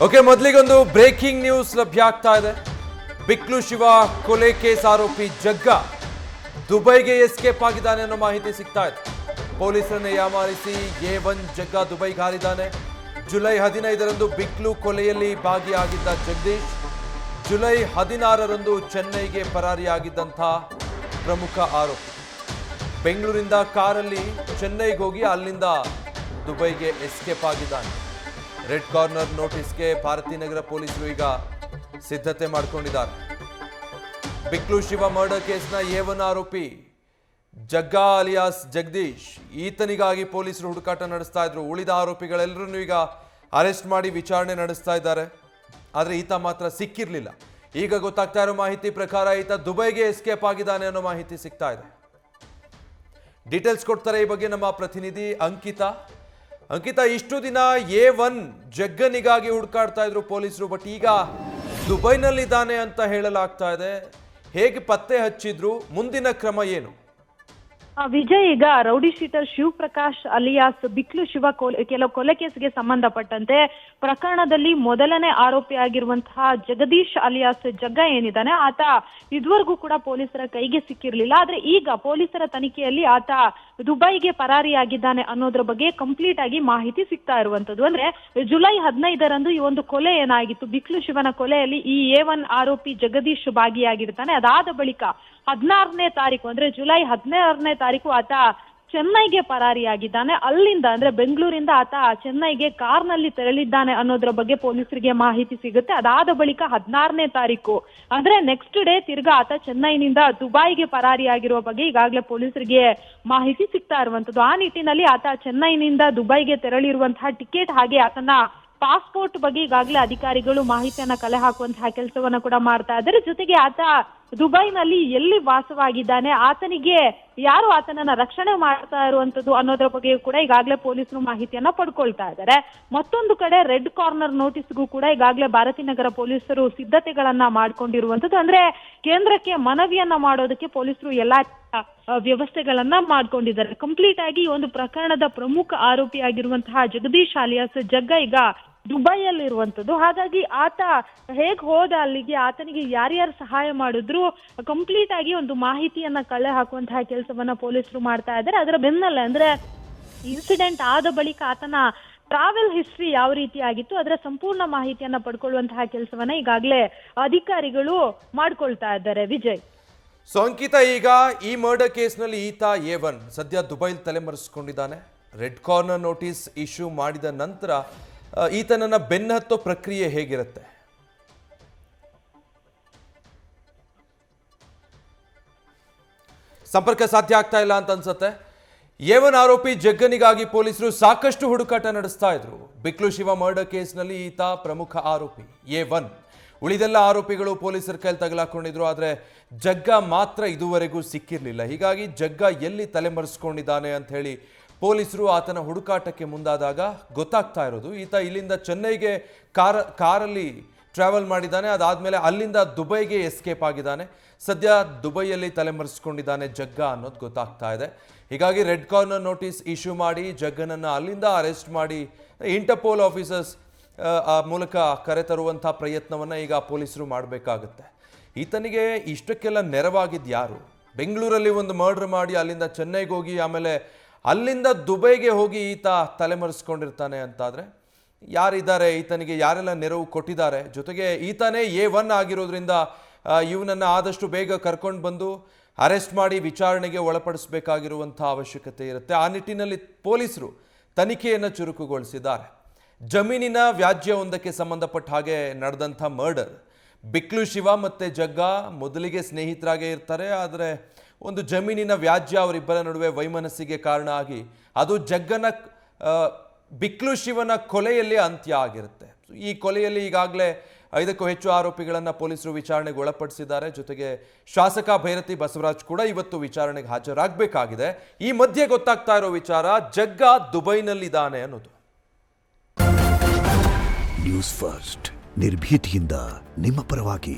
Okay, ಮೊದಲಿಗೊಂದು breaking news ಲಭ್ಯ ಆಗ್ತಾ ಇದೆ. ಬಿಕ್ಲು ಶಿವ ಕೊಲೆ ಕೇಸ್ ಆರೋಪಿ ಜಗ್ಗ ದುಬೈಗೆ ಎಸ್ಕೇಪ್ ಆಗಿದ್ದಾನೆ ಅನ್ನೋ ಮಾಹಿತಿ ಸಿಗ್ತಾ ಇದೆ. ಪೊಲೀಸರನ್ನು ಯಾಮಾರಿಸಿ A1 ಜಗ್ಗ ದುಬೈಗೆ ಹಾರಿದ್ದಾನೆ. ಜುಲೈ 15ರಂದು ಬಿಕ್ಲು ಕೊಲೆಯಲ್ಲಿ ಭಾಗಿಯಾಗಿದ್ದ ಜಗದೀಶ್ ಜುಲೈ 16ರಂದು ಚೆನ್ನೈಗೆ ಪರಾರಿಯಾಗಿದ್ದಂಥ ಪ್ರಮುಖ ಆರೋಪಿ. ಬೆಂಗಳೂರಿಂದ ಕಾರಲ್ಲಿ ಚೆನ್ನೈಗೆ ಹೋಗಿ ಅಲ್ಲಿಂದ ದುಬೈಗೆ ಎಸ್ಕೇಪ್ ಆಗಿದ್ದಾನೆ. ರೆಡ್ ಕಾರ್ನರ್ ನೋಟಿಸ್ಗೆ ಭಾರತೀನಗರ ಪೊಲೀಸರು ಈಗ ಸಿದ್ಧತೆ ಮಾಡಿಕೊಂಡಿದ್ದಾರೆ. ಬಿಕ್ಲು ಶಿವ ಮರ್ಡರ್ ಕೇಸ್ನ A1 ಆರೋಪಿ ಜಗ್ಗ ಅಲಿಯಾಸ್ ಜಗದೀಶ್, ಈತನಿಗಾಗಿ ಪೊಲೀಸರು ಹುಡುಕಾಟ ನಡೆಸ್ತಾ ಇದ್ರು. ಉಳಿದ ಆರೋಪಿಗಳೆಲ್ಲರನ್ನೂ ಈಗ ಅರೆಸ್ಟ್ ಮಾಡಿ ವಿಚಾರಣೆ ನಡೆಸ್ತಾ ಇದ್ದಾರೆ. ಆದರೆ ಈತ ಮಾತ್ರ ಸಿಕ್ಕಿರಲಿಲ್ಲ. ಈಗ ಗೊತ್ತಾಗ್ತಾ ಇರೋ ಮಾಹಿತಿ ಪ್ರಕಾರ ಈತ ದುಬೈಗೆ ಎಸ್ಕೇಪ್ ಆಗಿದ್ದಾನೆ ಅನ್ನೋ ಮಾಹಿತಿ ಸಿಗ್ತಾ ಇದೆ. ಡೀಟೇಲ್ಸ್ ಕೊಡ್ತಾರೆ ಈ ಬಗ್ಗೆ ನಮ್ಮ ಪ್ರತಿನಿಧಿ ಅಂಕಿತಾ. ಇಷ್ಟು ದಿನ A1 ಜಗ್ಗನಿಗಾಗಿ ಹುಡುಕಾಡ್ತಾ ಇದ್ರು ಪೊಲೀಸರು, ಬಟ್ ಈಗ ದುಬೈನಲ್ಲಿದ್ದಾನೆ ಅಂತ ಹೇಳಲಾಗ್ತಾ ಇದೆ. ಹೇಗೆ ಪತ್ತೆ ಹಚ್ಚಿದ್ರು, ಮುಂದಿನ ಕ್ರಮ ಏನು? ವಿಜಯ್, ಈಗ rowdy sheeter Shivaprakash alias Biklu Shiva ಕೆಲವು ಕೊಲೆ ಕೇಸ್ಗೆ ಸಂಬಂಧಪಟ್ಟಂತೆ ಪ್ರಕರಣದಲ್ಲಿ ಮೊದಲನೇ ಆರೋಪಿ ಆಗಿರುವಂತಹ ಜಗದೀಶ್ ಅಲಿಯಾಸ್ ಜಗ್ಗ ಏನಿದ್ದಾನೆ, ಆತ ಇದುವರೆಗೂ ಕೂಡ ಪೊಲೀಸರ ಕೈಗೆ ಸಿಕ್ಕಿರ್ಲಿಲ್ಲ. ಆದ್ರೆ ಈಗ ಪೊಲೀಸರ ತನಿಖೆಯಲ್ಲಿ ಆತ ದುಬೈಗೆ ಪರಾರಿಯಾಗಿದ್ದಾನೆ ಅನ್ನೋದ್ರ ಬಗ್ಗೆ ಕಂಪ್ಲೀಟ್ ಆಗಿ ಮಾಹಿತಿ ಸಿಗ್ತಾ ಇರುವಂತದ್ದು. ಅಂದ್ರೆ ಜುಲೈ 15ರಂದು ಈ ಒಂದು ಕೊಲೆ ಏನಾಗಿತ್ತು, ಬಿಕ್ಲು ಶಿವನ ಕೊಲೆಯಲ್ಲಿ ಈ A1 ಆರೋಪಿ ಜಗದೀಶ್ ಭಾಗಿಯಾಗಿರ್ತಾನೆ. ಅದಾದ ಬಳಿಕ 16ನೇ ತಾರೀಕು ಅಂದ್ರೆ ಜುಲೈ 16ನೇ ತಾರೀಕು ಆತ ಚೆನ್ನೈಗೆ ಪರಾರಿಯಾಗಿದ್ದಾನೆ. ಅಲ್ಲಿಂದ ಅಂದ್ರೆ ಬೆಂಗಳೂರಿಂದ ಆತ ಚೆನ್ನೈಗೆ ಕಾರ್ನಲ್ಲಿ ತೆರಳಿದ್ದಾನೆ ಅನ್ನೋದ್ರ ಬಗ್ಗೆ ಪೊಲೀಸರಿಗೆ ಮಾಹಿತಿ ಸಿಗುತ್ತೆ. ಅದಾದ ಬಳಿಕ 16ನೇ ತಾರೀಕು ಅಂದ್ರೆ ನೆಕ್ಸ್ಟ್ ಡೇ ತಿರ್ಗಾ ಆತ ಚೆನ್ನೈನಿಂದ ದುಬೈಗೆ ಪರಾರಿಯಾಗಿರುವ ಬಗ್ಗೆ ಈಗಾಗಲೇ ಪೊಲೀಸರಿಗೆ ಮಾಹಿತಿ ಸಿಗ್ತಾ ಇರುವಂತದ್ದು. ಆ ನಿಟ್ಟಿನಲ್ಲಿ ಆತ ಚೆನ್ನೈನಿಂದ ದುಬೈಗೆ ತೆರಳಿರುವಂತಹ ಟಿಕೆಟ್ ಹಾಗೆ ಆತನ ಪಾಸ್ಪೋರ್ಟ್ ಬಗ್ಗೆ ಈಗಾಗಲೇ ಅಧಿಕಾರಿಗಳು ಮಾಹಿತಿಯನ್ನ ಕಲೆ ಹಾಕುವಂತಹ ಕೆಲಸವನ್ನ ಕೂಡ ಮಾಡ್ತಾ ಇದ್ದಾರೆ. ಜೊತೆಗೆ ಆತ ದುಬೈನಲ್ಲಿ ಎಲ್ಲಿ ವಾಸವಾಗಿದ್ದಾನೆ, ಆತನಿಗೆ ಯಾರು ಆತನನ್ನ ರಕ್ಷಣೆ ಮಾಡ್ತಾ ಇರುವಂತದ್ದು ಅನ್ನೋದ್ರ ಬಗ್ಗೆ ಕೂಡ ಈಗಾಗಲೇ ಪೊಲೀಸರು ಮಾಹಿತಿಯನ್ನ ಪಡ್ಕೊಳ್ತಾ ಇದ್ದಾರೆ. ಮತ್ತೊಂದು ಕಡೆ ರೆಡ್ ಕಾರ್ನರ್ ನೋಟಿಸ್ಗೂ ಕೂಡ ಈಗಾಗಲೇ ಭಾರತೀನಗರ ಪೊಲೀಸರು ಸಿದ್ಧತೆಗಳನ್ನ ಮಾಡ್ಕೊಂಡಿರುವಂತದ್ದು. ಅಂದ್ರೆ ಕೇಂದ್ರಕ್ಕೆ ಮನವಿಯನ್ನ ಮಾಡೋದಕ್ಕೆ ಪೊಲೀಸರು ಎಲ್ಲಾ ವ್ಯವಸ್ಥೆಗಳನ್ನ ಮಾಡ್ಕೊಂಡಿದ್ದಾರೆ. ಕಂಪ್ಲೀಟ್ ಆಗಿ ಈ ಒಂದು ಪ್ರಕರಣದ ಪ್ರಮುಖ ಆರೋಪಿ ಆಗಿರುವಂತಹ ಜಗದೀಶ್ ಅಲಿಯಾಸ್ ಜಗ್ಗ ಈಗ ದುಬೈಯಲ್ಲಿ ಇರುವಂತದ್ದು. ಹಾಗಾಗಿ ಆತ ಹೇಗ್ ಹೋದ ಅಲ್ಲಿಗೆ, ಆತನಿಗೆ ಯಾರ್ಯಾರು ಸಹಾಯ ಮಾಡಿದ್ರು, ಕಂಪ್ಲೀಟ್ ಆಗಿ ಒಂದು ಮಾಹಿತಿಯನ್ನ ಕಲೆ ಹಾಕುವಂತಹ ಕೆಲಸವನ್ನ ಪೊಲೀಸರು ಮಾಡ್ತಾ ಇದ್ದಾರೆ. ಅದರ ಬೆನ್ನಲ್ಲೇ ಅಂದ್ರೆ ಇನ್ಸಿಡೆಂಟ್ ಆದ ಬಳಿಕ ಆತನ ಟ್ರಾವೆಲ್ ಹಿಸ್ಟ್ರಿ ಯಾವ ರೀತಿ ಆಗಿತ್ತು ಅದರ ಸಂಪೂರ್ಣ ಮಾಹಿತಿಯನ್ನ ಪಡ್ಕೊಳ್ಳುವಂತಹ ಕೆಲಸವನ್ನ ಈಗಾಗಲೇ ಅಧಿಕಾರಿಗಳು ಮಾಡ್ಕೊಳ್ತಾ ಇದ್ದಾರೆ. ವಿಜಯ್, ಸೊ ಅಂಕಿತ, ಈಗ ಈ ಮರ್ಡರ್ ಕೇಸ್ನಲ್ಲಿ ಈತ A1 ಸದ್ಯ ದುಬೈಲ್ ತಲೆಮರೆಸಿಕೊಂಡಿದ್ದಾನೆ. ರೆಡ್ ಕಾರ್ನರ್ ನೋಟಿಸ್ ಇಶ್ಯೂ ಮಾಡಿದ ನಂತರ ಈತನನ್ನ ಬೆನ್ನಹತ್ತೋ ಪ್ರಕ್ರಿಯೆ ಹೇಗಿರುತ್ತೆ? ಸಂಪರ್ಕ ಸಾಧ್ಯ ಆಗ್ತಾ ಇಲ್ಲ ಅಂತ ಅನ್ಸುತ್ತೆ. A1 ಆರೋಪಿ ಜಗ್ಗನಿಗಾಗಿ ಪೊಲೀಸರು ಸಾಕಷ್ಟು ಹುಡುಕಾಟ ನಡೆಸ್ತಾ ಇದ್ರು. ಬಿಕ್ಲು ಶಿವ ಮರ್ಡರ್ ಕೇಸ್ನಲ್ಲಿ ಈತ ಪ್ರಮುಖ ಆರೋಪಿ A1. ಉಳಿದೆಲ್ಲ ಆರೋಪಿಗಳು ಪೊಲೀಸರ ಕೈಲಿ ತಗಲಾಕೊಂಡಿದ್ರು. ಆದರೆ ಜಗ್ಗ ಮಾತ್ರ ಇದುವರೆಗೂ ಸಿಕ್ಕಿರಲಿಲ್ಲ. ಹೀಗಾಗಿ ಜಗ್ಗ ಎಲ್ಲಿ ತಲೆಮರೆಸ್ಕೊಂಡಿದ್ದಾನೆ ಅಂತ ಹೇಳಿ ಪೊಲೀಸರು ಆತನ ಹುಡುಕಾಟಕ್ಕೆ ಮುಂದಾದಾಗ ಗೊತ್ತಾಗ್ತಾ ಇರೋದು, ಈತ ಇಲ್ಲಿಂದ ಚೆನ್ನೈಗೆ ಕಾರಲ್ಲಿ ಟ್ರಾವೆಲ್ ಮಾಡಿದ್ದಾನೆ. ಅದಾದಮೇಲೆ ಅಲ್ಲಿಂದ ದುಬೈಗೆ ಎಸ್ಕೇಪ್ ಆಗಿದ್ದಾನೆ. ಸದ್ಯ ದುಬೈಯಲ್ಲಿ ತಲೆಮರೆಸ್ಕೊಂಡಿದ್ದಾನೆ ಜಗ್ಗ ಅನ್ನೋದು ಗೊತ್ತಾಗ್ತಾ ಇದೆ. ಹೀಗಾಗಿ ರೆಡ್ ಕಾರ್ನರ್ ನೋಟಿಸ್ ಇಶ್ಯೂ ಮಾಡಿ ಜಗ್ಗನನ್ನು ಅಲ್ಲಿಂದ ಅರೆಸ್ಟ್ ಮಾಡಿ ಇಂಟರ್ಪೋಲ್ ಆಫೀಸರ್ಸ್ ಆ ಮೂಲಕ ಕರೆತರುವಂಥ ಪ್ರಯತ್ನವನ್ನು ಈಗ ಪೊಲೀಸರು ಮಾಡಬೇಕಾಗುತ್ತೆ. ಈತನಿಗೆ ಇಷ್ಟಕ್ಕೆಲ್ಲ ನೆರವಾಗಿದ್ದು ಯಾರು? ಬೆಂಗಳೂರಲ್ಲಿ ಒಂದು ಮರ್ಡರ್ ಮಾಡಿ ಅಲ್ಲಿಂದ ಚೆನ್ನೈಗೆ ಹೋಗಿ ಆಮೇಲೆ ಅಲ್ಲಿಂದ ದುಬೈಗೆ ಹೋಗಿ ಈತ ತಲೆಮರೆಸ್ಕೊಂಡಿರ್ತಾನೆ ಅಂತಾದರೆ ಯಾರಿದ್ದಾರೆ, ಈತನಿಗೆ ಯಾರೆಲ್ಲ ನೆರವು ಕೊಟ್ಟಿದ್ದಾರೆ? ಜೊತೆಗೆ ಈತನೇ A1 ಆಗಿರೋದ್ರಿಂದ ಇವನನ್ನು ಆದಷ್ಟು ಬೇಗ ಕರ್ಕೊಂಡು ಬಂದು ಅರೆಸ್ಟ್ ಮಾಡಿ ವಿಚಾರಣೆಗೆ ಒಳಪಡಿಸಬೇಕಾಗಿರುವಂಥ ಅವಶ್ಯಕತೆ ಇರುತ್ತೆ. ಆ ನಿಟ್ಟಿನಲ್ಲಿ ಪೊಲೀಸರು ತನಿಖೆಯನ್ನು ಚುರುಕುಗೊಳಿಸಿದ್ದಾರೆ. ಜಮೀನಿನ ವ್ಯಾಜ್ಯವೊಂದಕ್ಕೆ ಸಂಬಂಧಪಟ್ಟ ಹಾಗೆ ನಡೆದಂಥ ಮರ್ಡರ್. ಬಿಕ್ಲು ಶಿವ ಮತ್ತು ಜಗ್ಗ ಮೊದಲಿಗೆ ಸ್ನೇಹಿತರಾಗೇ ಇರ್ತಾರೆ. ಆದರೆ ಒಂದು ಜಮೀನಿನ ವ್ಯಾಜ್ಯ ಅವರಿಬ್ಬರ ನಡುವೆ ವೈಮನಸ್ಸಿಗೆ ಕಾರಣ ಆಗಿ ಅದು ಜಗ್ಗನ ಬಿಕ್ಲು ಶಿವನ ಕೊಲೆಯಲ್ಲಿ ಅಂತ್ಯ ಆಗಿರುತ್ತೆ. ಈ ಕೊಲೆಯಲ್ಲಿ ಈಗಾಗಲೇ 5ಕ್ಕೂ ಹೆಚ್ಚು ಆರೋಪಿಗಳನ್ನು ಪೊಲೀಸರು ವಿಚಾರಣೆಗೆ ಒಳಪಡಿಸಿದ್ದಾರೆ. ಜೊತೆಗೆ ಶಾಸಕ ಭೈರತಿ ಬಸವರಾಜ್ ಕೂಡ ಇವತ್ತು ವಿಚಾರಣೆಗೆ ಹಾಜರಾಗಬೇಕಾಗಿದೆ. ಈ ಮಧ್ಯೆ ಗೊತ್ತಾಗ್ತಾ ಇರೋ ವಿಚಾರ, ಜಗ್ಗ ದುಬೈನಲ್ಲಿದ್ದಾನೆ ಅನ್ನೋದು. ನ್ಯೂಸ್ ಫಸ್ಟ್, ನಿರ್ಭೀತಿಯಿಂದ ನಿಮ್ಮ ಪರವಾಗಿ.